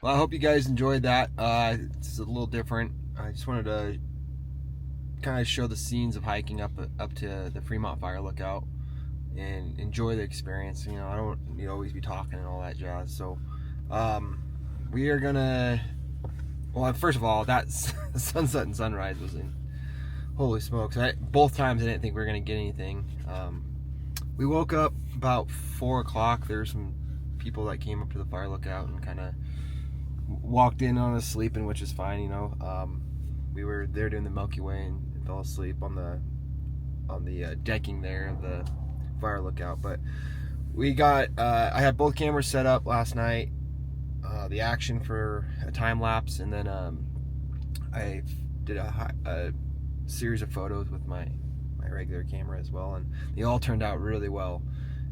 Well, I hope you guys enjoyed that. It's a little different. I just wanted to kind of show the scenes of hiking up to the Fremont Fire Lookout and enjoy the experience. You know, I don't need to always be talking and all that jazz. So we are gonna, well, first of all, that sunset and sunrise was in, holy smokes. Both times I didn't think we were gonna get anything. We woke up about 4 o'clock. There were some people that came up to the fire lookout and kind of walked in on us sleeping, which is fine, you know. We were there doing the Milky Way and fell asleep on the decking there of the fire lookout. But we got I had both cameras set up last night, the action for a time lapse, and then I did a series of photos with my regular camera as well, and they all turned out really well.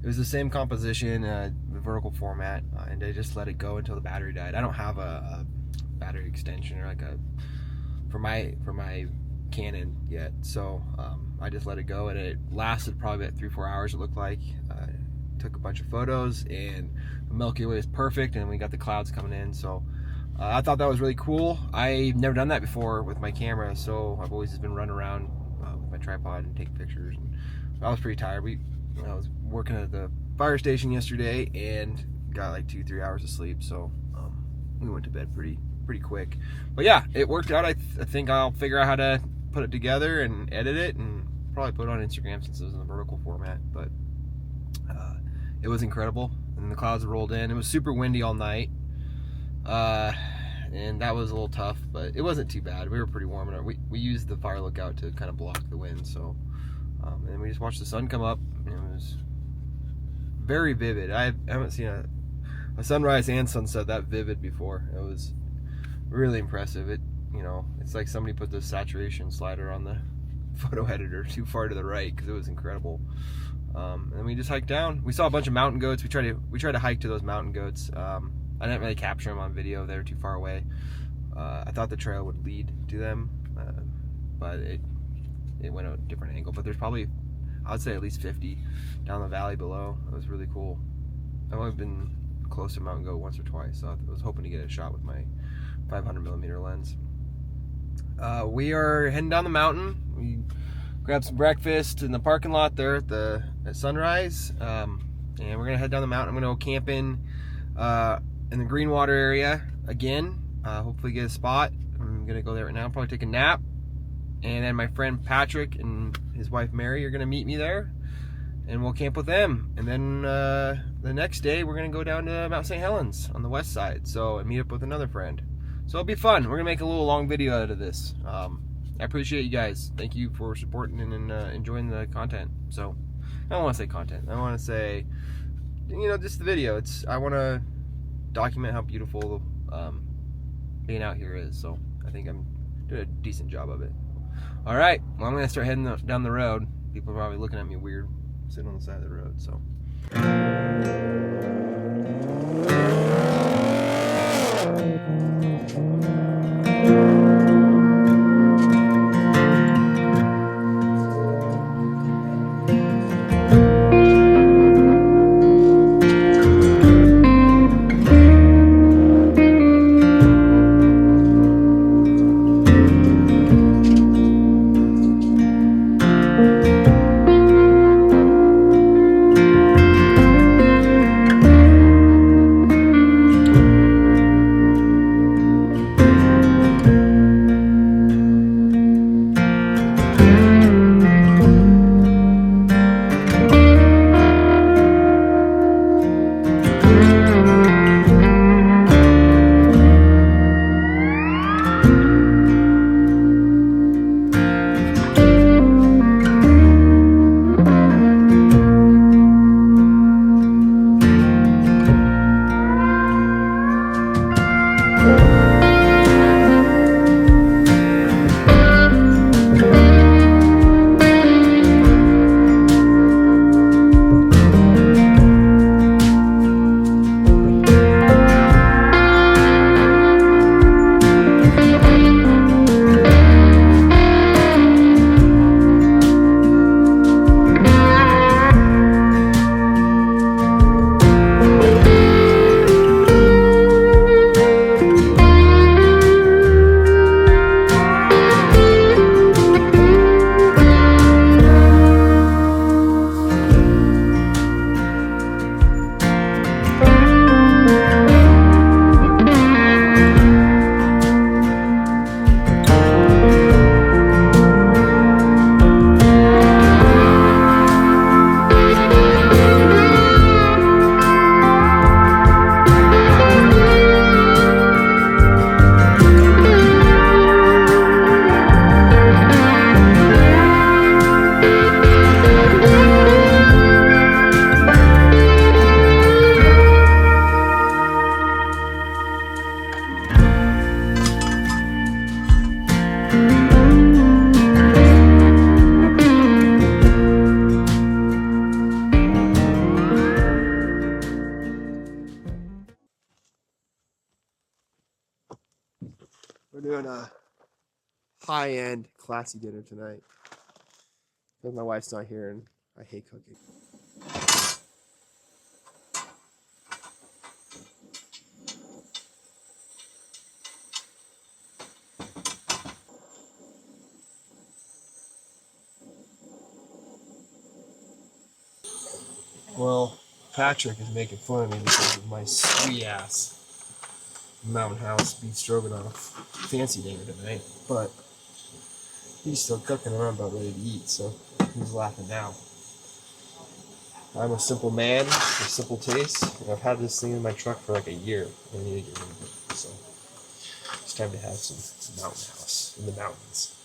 It was the same composition, the vertical format, and I just let it go until the battery died. I don't have a battery extension or like for my Canon yet, so I just let it go, and it lasted probably about 3-4 hours. It looked like. Took a bunch of photos, and the Milky Way is perfect, and we got the clouds coming in. So I thought that was really cool. I've never done that before with my camera, so I've always just been running around with my tripod and taking pictures. And I was pretty tired. I was working at the fire station yesterday and got like 2-3 hours of sleep, so we went to bed pretty quick. But yeah, it worked out. I think I'll figure out how to put it together and edit it and probably put it on Instagram since it was in the vertical format. But it was incredible, and the clouds rolled in. It was super windy all night, and that was a little tough, but it wasn't too bad. We were pretty warm, and we used the fire lookout to kind of block the wind. So and we just watched the sun come up, and it was very vivid. I haven't seen a sunrise and sunset that vivid before. It was really impressive. It's like somebody put the saturation slider on the photo editor too far to the right, because it was incredible. And we just hiked down. We saw a bunch of mountain goats. We tried to hike to those mountain goats. I didn't really capture them on video. They were too far away. I thought the trail would lead to them, but it went a different angle. But there's probably, I would say, at least 50 down the valley below. It was really cool. I've only been close to mountain goat once or twice, so I was hoping to get a shot with my 500mm lens. We are heading down the mountain. We grabbed some breakfast in the parking lot there at sunrise, and we're gonna head down the mountain. I'm gonna go camping in the Greenwater area again. Hopefully get a spot. I'm gonna go there right now, probably take a nap, and then my friend Patrick and his wife Mary are gonna meet me there, and we'll camp with them. And then the next day we're gonna go down to Mt.Saint Helens on the west side, and meet up with another friend. So it'll be fun. We're gonna make a little long video out of this. I appreciate you guys. Thank you for supporting and enjoying the content. So I don't want to say content. I want to say, just the video. I want to document how beautiful being out here is. So I think I'm doing a decent job of it. All right. Well, I'm gonna start heading down the road. People are probably looking at me weird sitting on the side of the road. So. Doing a high-end, classy dinner tonight. Because my wife's not here and I hate cooking. Well, Patrick is making fun of me because of my sweet ass Mountain House beef stroganoff fancy dinner tonight, but he's still cooking and I'm about ready to eat, so he's laughing now. I'm a simple man with simple tastes, and I've had this thing in my truck for like a year, and I need to get rid of it, so it's time to have some Mountain House in the mountains.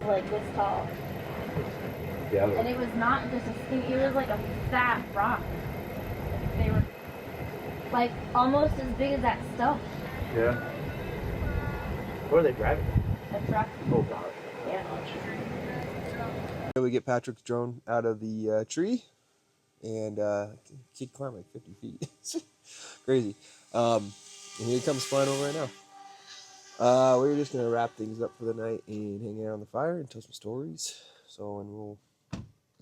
Like this tall. Yeah. And it was not just a skinny, it was like a fat rock. They were like almost as big as that stone. Yeah. What are they driving? A truck. Oh gosh. Yeah. We get Patrick's drone out of the tree, and he climbed like 50 feet. Crazy. And here he comes flying over right now. We're just gonna wrap things up for the night and hang out on the fire and tell some stories. So, and we'll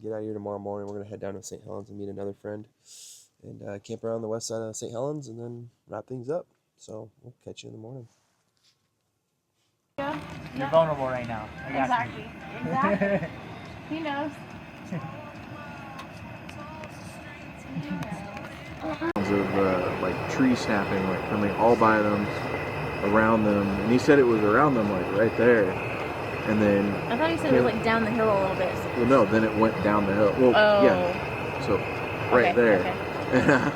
get out of here tomorrow morning. We're gonna head down to St. Helens and meet another friend, and camp around the west side of St. Helens, and then wrap things up. So we'll catch you in the morning. Yeah. You're vulnerable right now. Exactly. Exactly. He knows. Of like tree snapping, like coming all by them, around them, and he said it was around them, like right there, and then I thought he said it was like down the hill a little bit. well, no, then it went down the hill. Well, Oh. yeah, so right Okay, there. okay.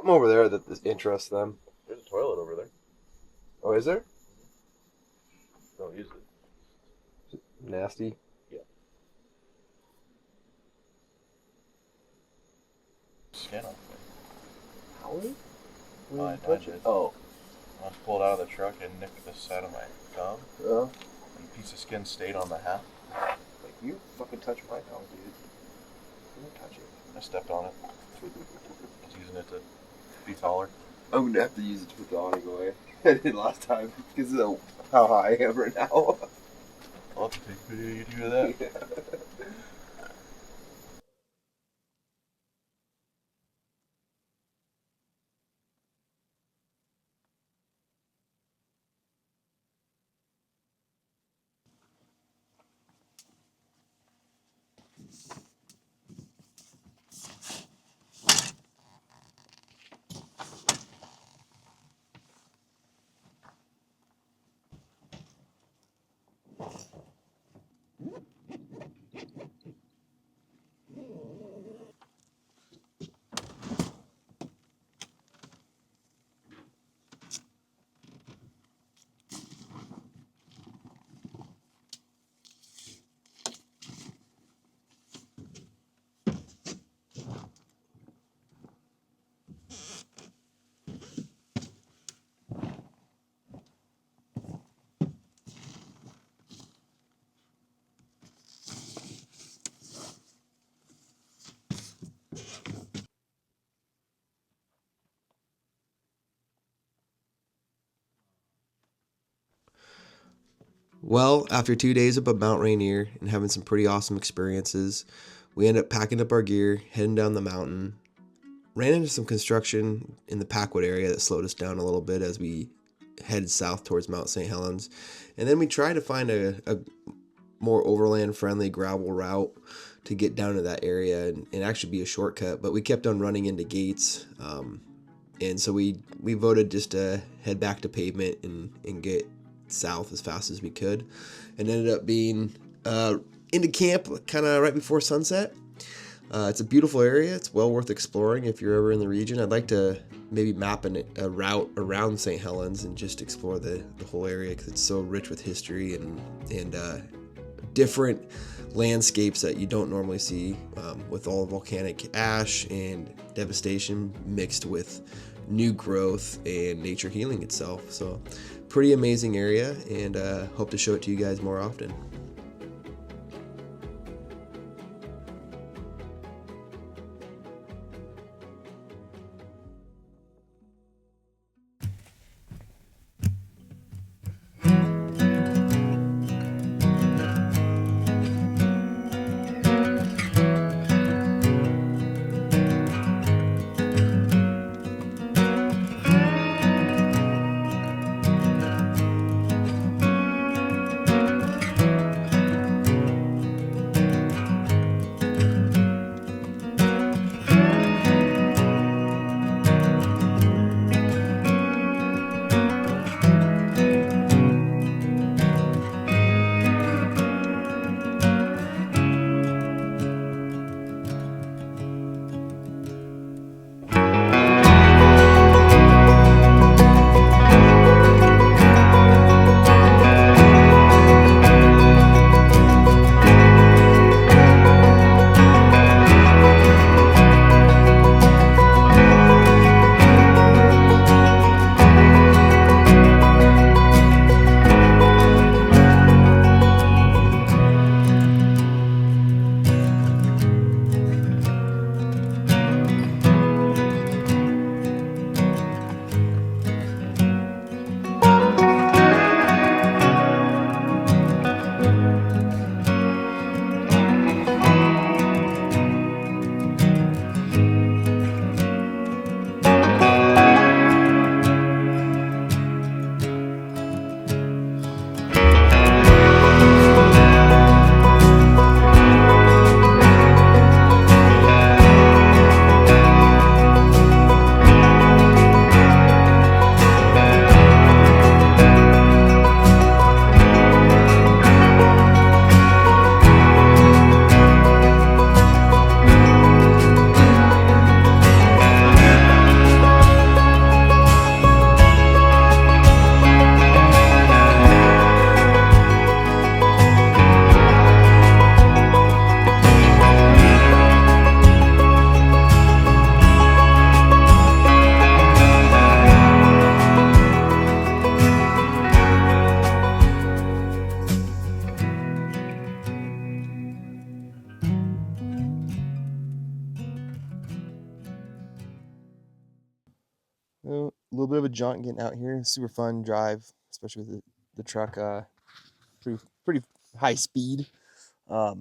something over there that interests them. There's a toilet over there. Oh, is there? Don't use it. Nasty. Yeah. Skin on Howie? Mine did. Oh. I was pulled out of the truck and nicked the side of my thumb. Yeah. And a piece of skin stayed on the hat. Like, you fucking touch my tongue, dude. You don't touch it. I stepped on it. I was using it to be taller. I'm gonna have to use it to put the awning away. I did last time because of how high I am right now. I'll have to take a video of that. Well, after 2 days up at Mount Rainier and having some pretty awesome experiences, we ended up packing up our gear, heading down the mountain. Ran into some construction in the Packwood area that slowed us down a little bit as we headed south towards Mt.Saint Helens. And then we tried to find a more overland-friendly gravel route to get down to that area and actually be a shortcut. But we kept on running into gates. And so we voted just to head back to pavement and get south as fast as we could, and ended up being into camp kind of right before sunset. It's a beautiful area. It's well worth exploring if you're ever in the region. I'd like to maybe map a route around St. Helens and just explore the whole area because it's so rich with history and different landscapes that you don't normally see, with all the volcanic ash and devastation mixed with new growth and nature healing itself. So pretty amazing area, and hope to show it to you guys more often. bit of a jaunt getting out here. Super fun drive, especially with the truck. Pretty high speed. But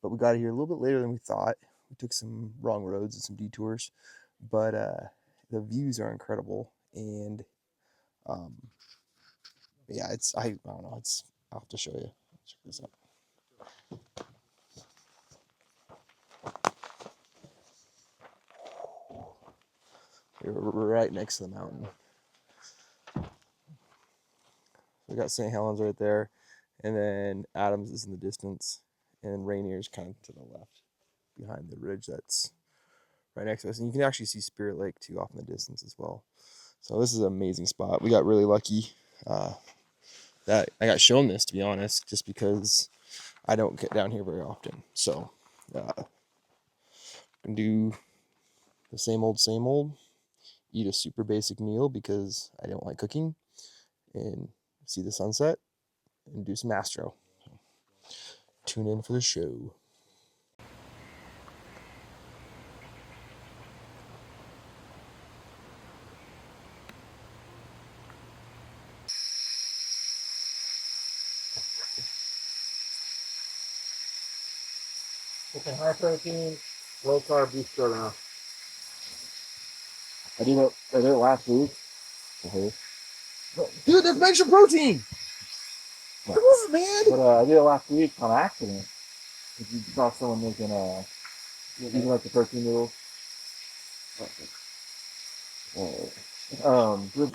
we got here a little bit later than we thought. We took some wrong roads and some detours, but the views are incredible. And yeah, I don't know. I'll have to show you. Check this out. We're right next to the mountain. We got St. Helens right there, and then Adams is in the distance, and Rainier is kind of to the left, behind the ridge that's right next to us. And you can actually see Spirit Lake too off in the distance as well. So this is an amazing spot. We got really lucky that I got shown this, to be honest, just because I don't get down here very often. So can do the same old, eat a super basic meal because I don't like cooking, and see the sunset and do some astro. So, tune in for the show. It's a high protein, low carb beef stroganoff. I did it last week. Dude, that's extra protein! Come on, man! But I did it last week on accident. If you saw someone making even like the protein noodles. Good.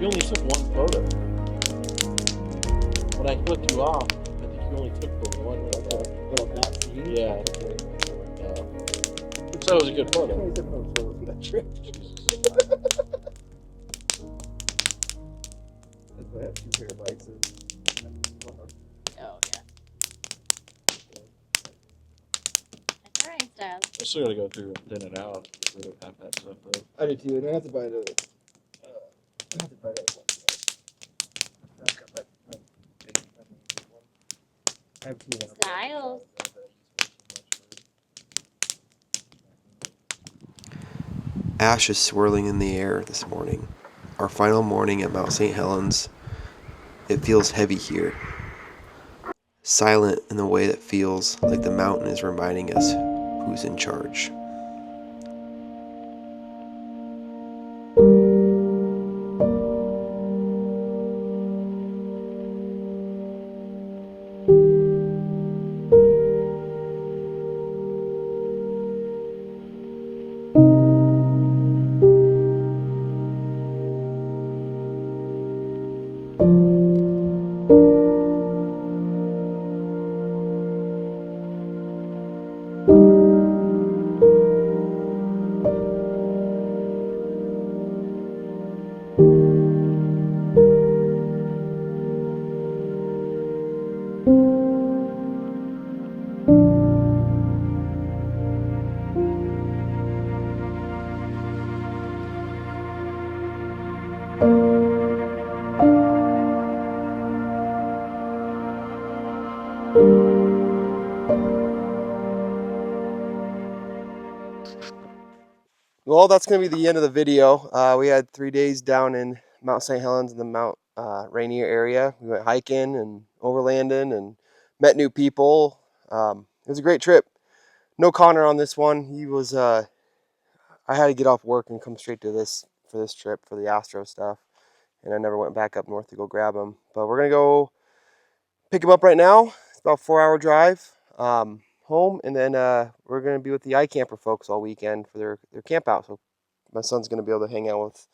only took one photo. When I flipped you off, I think you only took the one photo. Yeah. So it was a good photo. I have 2 pair of bikes. Oh, yeah. That's alright, Stab. I still gotta go through and thin it out. We don't have that stuff though. I do too, and I have to buy another. I have to buy another one. I've got my I have 2 now. Styles. Ash is swirling in the air this morning. Our final morning at Mt.Saint Helens. It feels heavy here. Silent in a way that feels like the mountain is reminding us who's in charge. Well, that's going to be the end of the video. We had 3 days down in Mt.Saint Helens in the Mt.Rainier area. We went hiking and overlanding and met new people. It was a great trip. No Connor on this one. He was. I had to get off work and come straight to this for this trip for the astro stuff, and I never went back up north to go grab him. But we're gonna go pick him up right now. It's about a 4-hour drive home, and then we're gonna be with the iCamper folks all weekend for their camp out. So my son's gonna be able to hang out with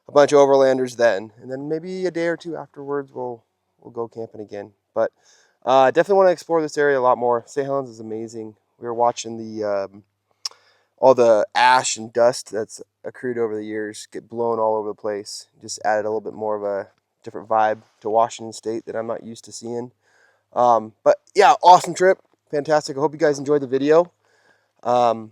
a bunch of overlanders then, and then maybe a day or two afterwards we'll go camping again. But definitely want to explore this area a lot more. St. Helens is amazing. We were watching the all the ash and dust that's accrued over the years get blown all over the place. Just added a little bit more of a different vibe to Washington State that I'm not used to seeing. But yeah, awesome trip, fantastic. I hope you guys enjoyed the video. I'll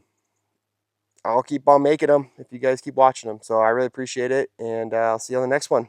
keep on making them if you guys keep watching them. So I really appreciate it, and I'll see you on the next one.